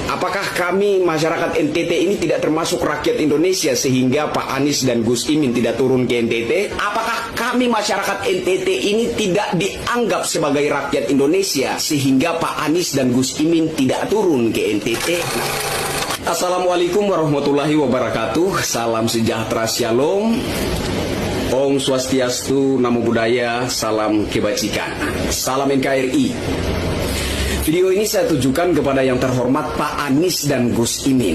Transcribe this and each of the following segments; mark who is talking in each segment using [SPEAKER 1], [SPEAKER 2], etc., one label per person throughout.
[SPEAKER 1] Apakah kami masyarakat NTT ini tidak termasuk rakyat Indonesia sehingga Pak Anies dan Gus Imin tidak turun ke NTT? Apakah kami masyarakat NTT ini tidak dianggap sebagai rakyat Indonesia sehingga Pak Anies dan Gus Imin tidak turun ke NTT? Assalamualaikum warahmatullahi wabarakatuh. Salam sejahtera, shalom. Om Swastiastu, Namo Buddhaya, salam kebajikan. Salam NKRI. Video ini saya tujukan kepada yang terhormat Pak Anies dan Gus Imin.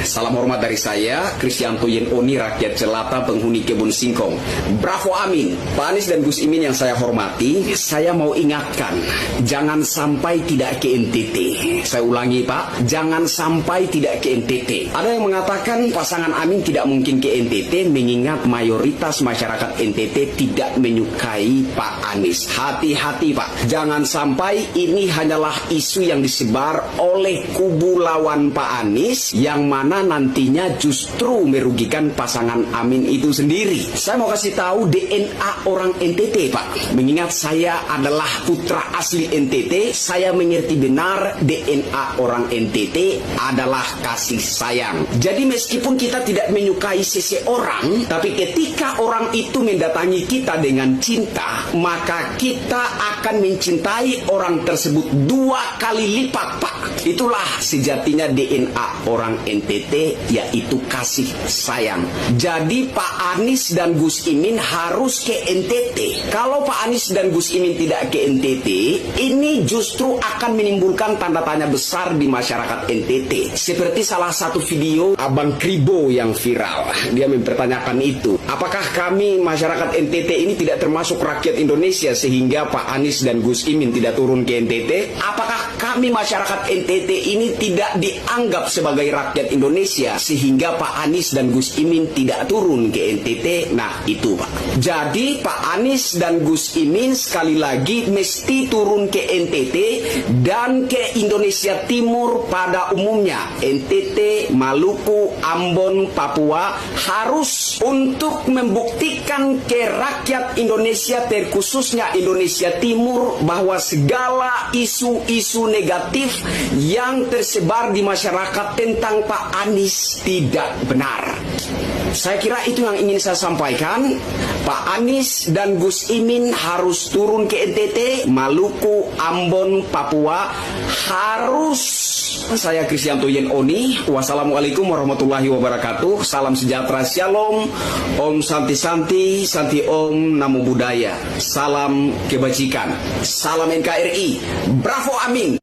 [SPEAKER 1] Salam hormat dari saya, Kristianto Yen Oni, rakyat jelata penghuni kebun singkong. Bravo amin. Pak Anies dan Gus Imin yang saya hormati, saya mau ingatkan, jangan sampai tidak ke NTT. Saya ulangi Pak, jangan sampai tidak ke NTT. Ada yang mengatakan pasangan Amin tidak mungkin ke NTT mengingat mayoritas masyarakat NTT tidak menyukai Pak Anies. Hati-hati Pak, jangan sampai ini hanyalah isu yang disebar oleh kubu lawan Pak Anies yang mana nantinya justru merugikan pasangan Amin itu sendiri. Saya mau kasih tahu DNA orang NTT Pak. Mengingat saya adalah putra asli NTT, saya mengerti benar DNA orang NTT adalah kasih sayang. Jadi meskipun kita tidak menyukai seseorang, tapi ketika orang itu mendatangi kita dengan cinta, maka kita akan mencintai orang tersebut dua kali lipat Pak. Itulah sejatinya DNA orang NTT, yaitu kasih sayang. Jadi Pak Anies dan Gus Imin harus ke NTT. Kalau Pak Anies dan Gus Imin tidak ke NTT, ini justru akan menimbulkan tanda tanya besar di masyarakat NTT. Seperti salah satu video Abang Kribo yang viral. Dia mempertanyakan itu, apakah kami masyarakat NTT ini tidak termasuk rakyat Indonesia sehingga Pak Anies dan Gus Imin tidak turun ke NTT? Apakah kami masyarakat NTT ini tidak dianggap sebagai rakyat Indonesia sehingga Pak Anies dan Gus Imin tidak turun ke NTT? Nah itu Pak. Jadi Pak Anies dan Gus Imin sekali lagi mesti turun ke NTT dan ke Indonesia Timur pada umumnya. NTT, Maluku, Ambon, Papua harus untuk membuktikan ke rakyat Indonesia terkhususnya Indonesia Timur bahwa segala isu-isu negatif yang tersebar di masyarakat tentang Pak Anies tidak benar. Saya kira itu yang ingin saya sampaikan. Pak Anies dan Gus Imin harus turun ke NTT, Maluku, Ambon, Papua harus. Saya Kristianto Yen Oni. Wassalamualaikum warahmatullahi wabarakatuh. Salam sejahtera, shalom. Om Santi Santi, Santi Om, Namo Buddhaya. Salam kebajikan. Salam NKRI. Bravo amin.